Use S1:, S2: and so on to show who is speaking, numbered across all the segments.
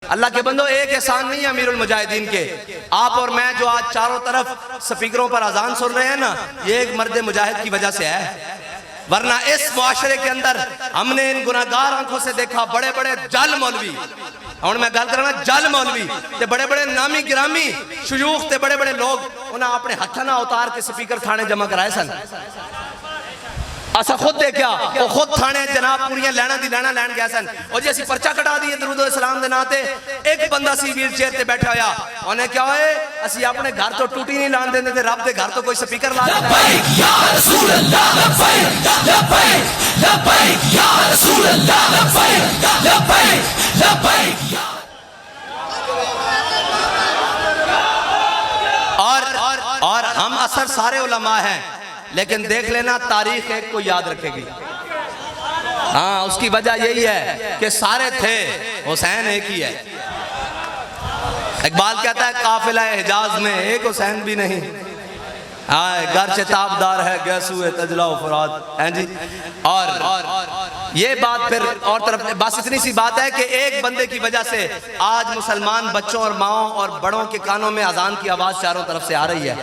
S1: اللہ کے بندو ایک احسان نہیں ہے امیر المجاہدین کے، آپ اور میں جو آج چاروں طرف سپیکروں پر اذان سن رہے ہیں نا، یہ ایک مرد مجاہد کی وجہ سے ہے، ورنہ اس معاشرے کے اندر ہم نے ان گناہگار آنکھوں سے دیکھا بڑے بڑے جل مولوی، اور میں گل کرنا جل مولوی تے بڑے بڑے نامی گرامی شیوخ تے بڑے بڑے لوگ انہاں اپنے ہتھاں نہ اتار کے سپیکر تھانے جمع کرائے سن، اسا خود دیکھیا وہ خود تھانے جناب پوریاں لینا دی لینا لین گیا سن، اور جی اسی پرچہ کٹا دیئے درود و اسلام دے ناتے، ایک بندہ سی ویل چیئر تے بیٹھا ہویا، انہیں کیا ہوئے اسی اپنے گھر تو ٹوٹی نہیں لان دیندے تھے، رب دے گھر تو کوئی سپیکر لا دیتا ہے۔
S2: لبیک یا رسول اللہ لبیک لبیک لبیک یا رسول اللہ لبیک لبیک لبیک یا
S1: اور ہم اثر سارے علماء ہیں، لیکن دیکھ لینا تاریخ ایک کو یاد رکھے گی، ہاں اس کی وجہ یہی ہے کہ سارے تھے، حسین ایک ہی ہے۔ اقبال کہتا ہے قافلہ حجاز میں ایک حسین بھی نہیں، گرچہ تابدار ہے گیسوئے تجلہ و فرات، ہیں جی، اور یہ بات پھر اور طرف بس اتنی سی بات ہے کہ ایک بندے کی وجہ سے آج مسلمان بچوں اور ماؤں اور بڑوں کے کانوں میں اذان کی آواز چاروں طرف سے آ رہی ہے۔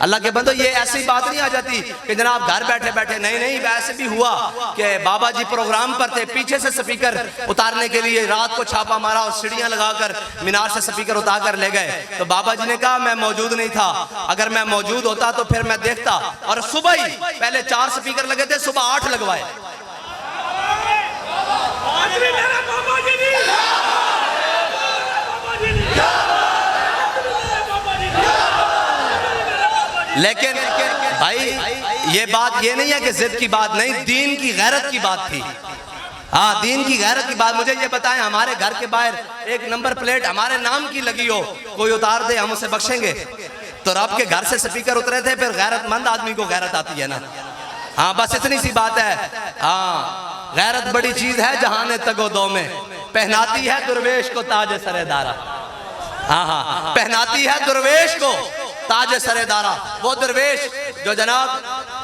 S1: اللہ کے بندو یہ ایسی بات نہیں آ جاتی کہ جناب گھر بیٹھے بیٹھے، نہیں ویسے بھی ہوا کہ بابا جی پروگرام پر تھے، پیچھے سے سپیکر اتارنے کے لیے رات کو چھاپا مارا اور سیڑھیاں لگا کر مینار سے سپیکر اتار کر لے گئے، تو بابا جی نے کہا میں موجود نہیں تھا، اگر میں موجود ہوتا تو پھر میں دیکھتا، اور صبح ہی پہلے 4 سپیکر لگے تھے، صبح 8 لگوائے۔ لیکن بھائی یہ بات یہ نہیں ہے کہ ضد کی بات نہیں، دین کی غیرت کی بات تھی، ہاں دین کی غیرت کی بات۔ مجھے یہ بتائیں ہمارے گھر کے باہر ایک نمبر پلیٹ ہمارے نام کی لگی ہو، کوئی اتار دے ہم اسے بخشیں گے؟ تو رب کے گھر سے سپیکر اترے تھے، پھر غیرت مند آدمی کو غیرت آتی ہے نا، ہاں بس اتنی سی بات ہے۔ ہاں غیرت بڑی چیز ہے جہاں نے تگ و دو میں، پہناتی ہے درویش کو تاج سر دارا، ہاں پہناتی ہے درویش کو تاج سر دارا، وہ درویش جو جناب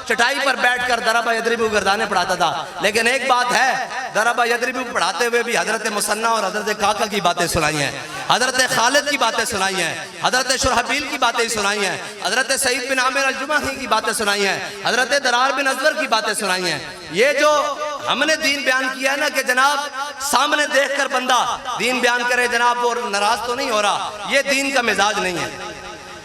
S1: چٹائی پر بیٹھ کر ضرب یضرب گردانے پڑھاتا تھا، لیکن ایک بات ہے ضرب یضرب پڑھاتے ہوئے بھی حضرت مثنی اور حضرت کاکا کی باتیں سنائی ہیں، حضرت خالد کی باتیں سنائی ہیں، حضرت شرحبیل کی باتیں سنائی ہیں، حضرت سعید بن عامر الجمحی کی باتیں سنائی ہیں، حضرت درار بن ازور کی باتیں سنائی ہیں۔ یہ جو ہم نے دین بیان کیا ہے نا کہ جناب سامنے دیکھ کر بندہ دین بیان کرے، جناب وہ ناراض تو نہیں ہو رہا، یہ دین کا مزاج نہیں ہے۔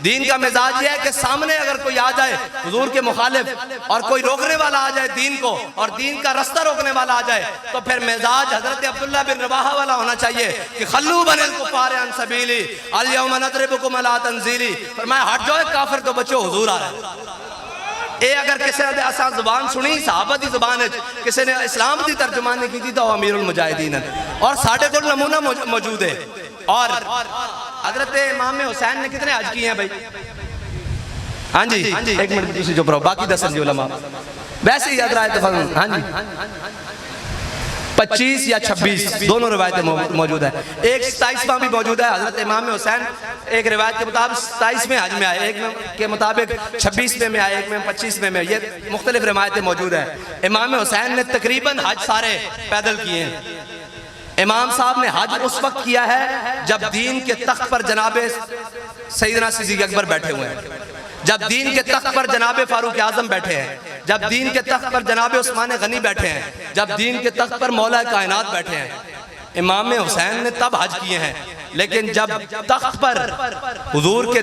S1: دین کا مزاج یہ ہے کہ سامنے اگر کوئی آ جائے حضور کے مخالف، اور کوئی روکنے والا آ جائے دین کو، اور دین کا رستہ روکنے والا آ جائے، تو پھر مزاج حضرت عبداللہ بن رواحہ والا ہونا چاہیے کہ خلو بن الکفار عن سبیلی الیوم نضربکم علی تنزیلی، فرمایا ہٹ جاؤ کافر تو بچو حضور آ رہا ہے۔ اے اگر کسی نے ایسا زبان سنی صحابہ دی زبان ہے، کسی نے اسلام دی ترجمانی کی تھی تو امیر المجاہدین ہے، اور ساڑھے کو نمونہ موجود ہے۔ اور حضرت امام حسین نے کتنے حج کیے ہیں بھائی؟ ہاں جی ایک منٹ دوسری جو پڑھو، باقی 10 جی علماء ویسے ہی حضرات اتفاق، ہاں جی 25 یا 26 دونوں روایتیں موجود ہیں، ایک 27واں بھی موجود ہے۔ حضرت امام حسین ایک روایت کے مطابق 27ویں حج میں آئے، ایک کے مطابق 26ویں میں آئے، ایک میں 25ویں میں، یہ مختلف روایتیں موجود ہیں۔ امام حسین نے تقریباً حج سارے پیدل کیے ہیں۔ امام صاحب نے حج اس وقت کیا ہے جب دین کے تخت پر جناب سیدنا صدیق اکبر بیٹھے ہوئے ہیں، جب دین کے تخت پر جناب فاروق اعظم بیٹھے ہیں، جب دین کے تخت پر جناب عثمان غنی بیٹھے ہیں، جب دین کے تخت پر مولا کائنات بیٹھے ہیں۔ امام حسین نے تب حج کیے ہیں، لیکن جب تخت پر حضور کے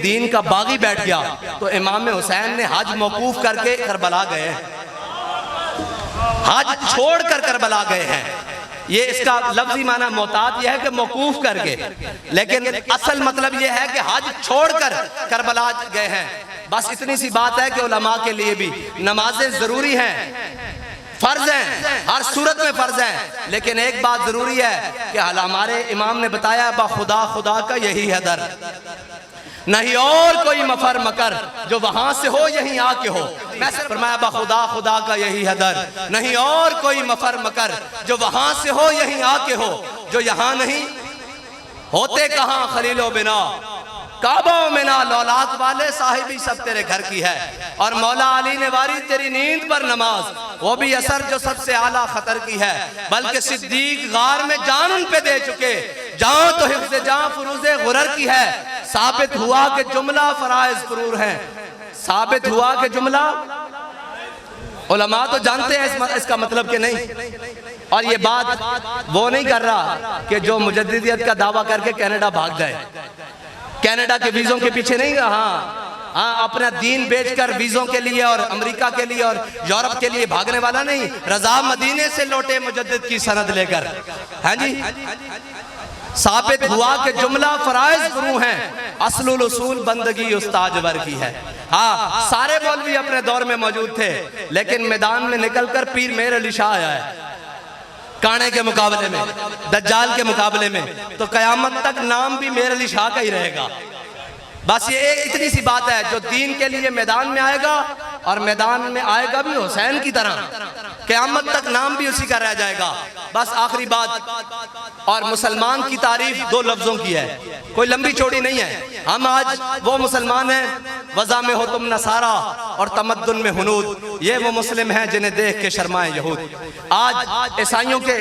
S1: دین کا باغی بیٹھ گیا تو امام حسین نے حج موقوف کر کے کربلا گئے ہیں، حج چھوڑ کر کربلا گئے ہیں۔ یہ اس کا لفظی معنی محتاط یہ ہے کہ موقوف کر کے، لیکن اصل مطلب یہ ہے کہ حج چھوڑ کر کربلا گئے ہیں۔ بس اتنی سی بات ہے کہ علماء کے لیے بھی نمازیں ضروری ہیں، فرض ہیں، ہر صورت میں فرض ہیں، لیکن ایک بات ضروری ہے کہ ہمارے امام نے بتایا با خدا خدا کا یہی ہے در، نہیں اور کوئی مفر مکر جو وہاں سے ہو یہیں آ کے ہو۔ میں سے فرمایا با خدا خدا کا یہی ہے در، نہیں اور کوئی مفر مکر جو وہاں سے ہو یہیں آ کے ہو، جو یہاں نہیں ہوتے کہاں خلیل و بنا، کعبہ و منا لولات والے صاحبی سب تیرے گھر کی ہے، اور مولا علی نے واری تیری نیند پر نماز، وہ بھی اثر جو سب سے اعلیٰ خطر کی ہے، بلکہ صدیق غار میں جان ان پہ دے چکے، جان تو حفظ جان فروز غرر کی ہے، ثابت ہوا کہ جملہ فرائض فرور ہیں، ثابت ہوا کہ جملہ، علماء تو جانتے ہیں اس کا مطلب کہ نہیں، اور یہ بات وہ نہیں کر رہا کہ جو مجددیت کا دعویٰ کر کے کینیڈا بھاگ جائے، کینیڈا کے ویزوں کے پیچھے نہیں رہا، ہاں اپنا دین بیچ کر ویزوں کے لیے اور امریکہ کے لیے اور یورپ کے لیے بھاگنے والا نہیں، رضا مدینے سے لوٹے مجدد کی سند لے کر، ہاں جی، ثابت ہوا کہ جملہ فرائض فرو ہیں، اصل الاصول بندگی استاج ور کی ہے۔ ہاں سارے مولوی اپنے دور میں موجود تھے، لیکن میدان میں نکل کر پیر مہر علی شاہ آیا ہے، کانے کے مقابلے میں، دجال کے مقابلے میں، تو قیامت تک نام بھی مہر علی شاہ کا ہی رہے گا۔ بس یہ ایک اتنی سی بات ہے، جو دین کے لیے میدان میں آئے گا، اور میدان میں آئے گا بھی حسین کی طرح، قیامت تک نام بھی اسی کا رہ جائے گا۔ بس آخری بات، اور مسلمان کی تعریف دو لفظوں کی ہے، کوئی لمبی چوڑی نہیں ہے، ہم آج وہ مسلمان ہیں، وضع میں ہو تم نصارہ اور تمدن میں ہنود، یہ وہ مسلم ہیں جنہیں دیکھ کے شرمائیں یہود۔ آج عیسائیوں کے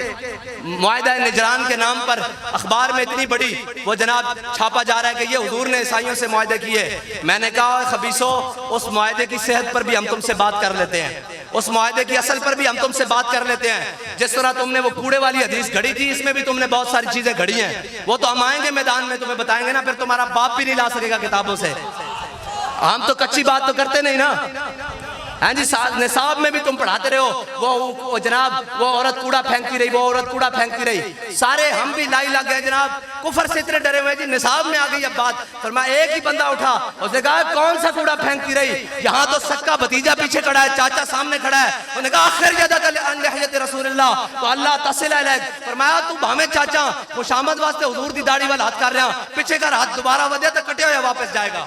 S1: معاہدہ نجران کے نام پر اخبار میں اتنی بڑی وہ جناب چھاپا جا رہا ہے کہ یہ حضور نے عیسائیوں سے معاہدے کیے۔ میں نے کہا خبیثو، اس معاہدے کی صحت پر بھی ہم تم سے بات کر لیتے ہیں، اس معاہدے کی اصل پر بھی ہم تم سے بات کر لیتے ہیں۔ جس طرح تم نے وہ کوڑے والی حدیث گھڑی تھی، اس میں بھی تم نے بہت ساری چیزیں گھڑی ہیں، وہ تو ہم آئیں گے میدان میں تمہیں بتائیں گے نا، پھر تمہارا باپ بھی نہیں لا سکے گا کتابوں سے۔ ہم تو کچی بات تو کرتے نہیں نا، ہاں جی، نصاب میں بھی تم پڑھاتے رہے ہو، وہ جناب وہ عورت کوڑا پھینکتی رہی، وہ عورت کوڑا پھینکتی رہی، سارے ہم بھی لائی لگ گئے جناب، کفر سے اتنے ڈرے ہوئے جی، نصاب میں آ گئی اب بات۔ فرمایا ایک ہی بندہ اٹھا، اس نے کہا کون سا کوڑا پھینکتی رہی؟ یہاں تو سکا بھتیجا پیچھے کھڑا ہے، چاچا سامنے کھڑا ہے۔ انہوں نے کہا آخر یدک عن لحیۃ رسول اللہ تو اللہ تصل الیک، فرمایا تو بھامے چاچا خوشامد واسطے حضور دی داڑھی والا ہاتھ کر رہا، پیچھے کر ہاتھ دوبارہ ودے تو کٹے ہوئے واپس جائے گا۔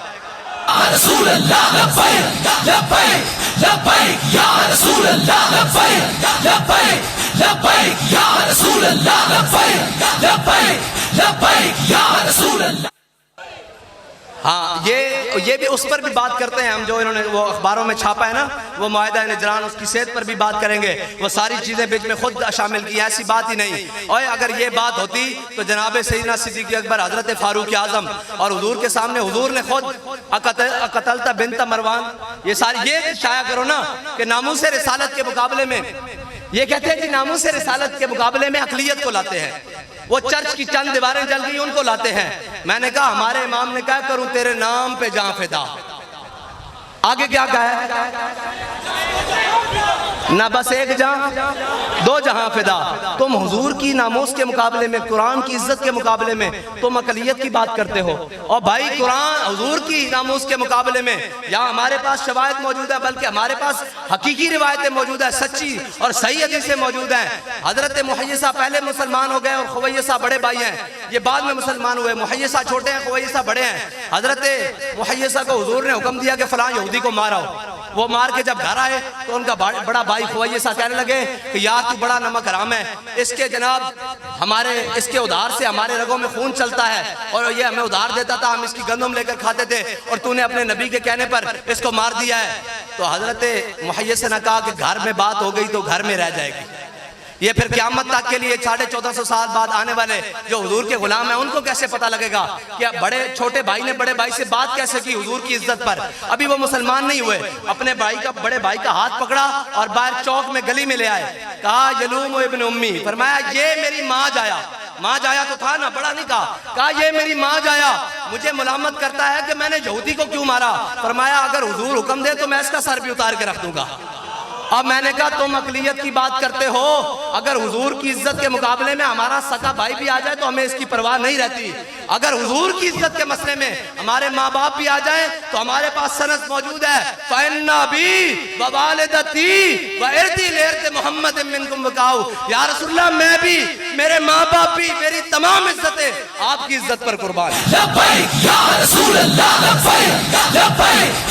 S2: رسول اللہ لبیک لبیک لبیک یا رسول اللہ لبیک لبیک لبیک یا رسول اللہ لبیک لبیک لبیک یا رسول اللہ۔
S1: ہاں یہ بھی اس پر بھی بات کرتے ہیں ہم، جو انہوں نے وہ اخباروں میں چھاپا ہے نا، وہ معاہدہ نجران، اس کی صحت پر بھی بات کریں گے، وہ ساری چیزیں بیچ میں خود شامل کی، ایسی بات ہی نہیں۔ اور اگر یہ بات ہوتی تو جناب سیدنا صدیق اکبر حضرت فاروق اعظم اور حضور کے سامنے حضور نے خود اقتلت بنت مروان، یہ ساری یہ شائع کرو نا کہ ناموس رسالت کے مقابلے میں، یہ کہتے ہیں کہ ناموس رسالت کے مقابلے میں عقلیت کو لاتے ہیں، وہ چرچ کی چند دیواریں جل گئی ان کو لاتے ہیں۔ میں نے کہا ہمارے امام نے کہا کروں تیرے نام پہ جان فدا، آگے کیا کہا ہے؟ نہ بس ایک جہاں دو جہاں فدا۔ تم حضور کی ناموس کے مقابلے میں، قرآن کی عزت کے مقابلے میں تم اقلیت کی بات کرتے ہو، اور بھائی قرآن حضور کی ناموس کے مقابلے میں یہاں ہمارے پاس شواہد موجود ہے، بلکہ ہمارے پاس حقیقی روایتیں موجود ہیں، سچی اور صحیح حدیثیں موجود ہیں۔ حضرت محیصہ پہلے مسلمان ہو گئے اور خویصہ بڑے بھائی ہیں، یہ بعد میں مسلمان ہوئے، محیصہ چھوٹے ہیں خویصہ بڑے ہیں۔ حضرت محیصہ کو حضور نے حکم دیا کہ فلاں یہودی کو مارو، وہ مار کے جب گھر آئے تو ان کا بڑا بھائی خویصہ کہنے لگے کہ یار تو بڑا نمک حرام ہے، اس کے جناب اس کے ادھار سے ہمارے رگوں میں خون چلتا ہے، اور یہ ہمیں ادھار دیتا تھا، ہم اس کی گندم لے کر کھاتے تھے، اور تو نے اپنے نبی کے کہنے پر اس کو مار دیا ہے۔ تو حضرت محیصہ نے کہا کہ گھر میں بات ہو گئی تو گھر میں رہ جائے گی، یہ پھر قیامت تک کے لیے 1450 سال بعد آنے والے جو حضور کے غلام ہیں ان کو کیسے پتہ لگے گا کہ بڑے چھوٹے بھائی نے بڑے بھائی سے بات کیسے کی حضور کی عزت پر؟ ابھی وہ مسلمان نہیں ہوئے، اپنے بڑے بھائی کا ہاتھ پکڑا اور باہر چوک میں گلی میں لے آئے، کہا یلوم ابن امی، فرمایا یہ میری ماں جایا، ماں جایا تو تھا نا، بڑا نہیں کہا یہ میری ماں جایا مجھے ملامت کرتا ہے کہ میں نے یہودی کو کیوں مارا۔ فرمایا اگر حضور حکم دے تو میں اس کا سر بھی اتار کے رکھ دوں گا۔ اب میں نے کہا تم اقلیت کی بات کرتے ہو، اگر حضور کی عزت کے مقابلے میں ہمارا سگا بھائی بھی آ جائے تو ہمیں اس کی پرواہ نہیں رہتی، اگر حضور کی عزت کے مسئلے میں ہمارے ماں باپ بھی آ جائیں تو ہمارے پاس سند موجود ہے، فَإِنَّ بِي وَوَالِدَتِي وَإِرْدِي لِإِرْدِ مُحَمَّدٍ مِّنْكُمْ وَقَاؤ، یا رسول اللہ میں بھی، میرے ماں باپ بھی، میری تمام عزتیں آپ کی عزت پر قربان۔
S2: لبیک یا رسول اللہ لبیک لبیک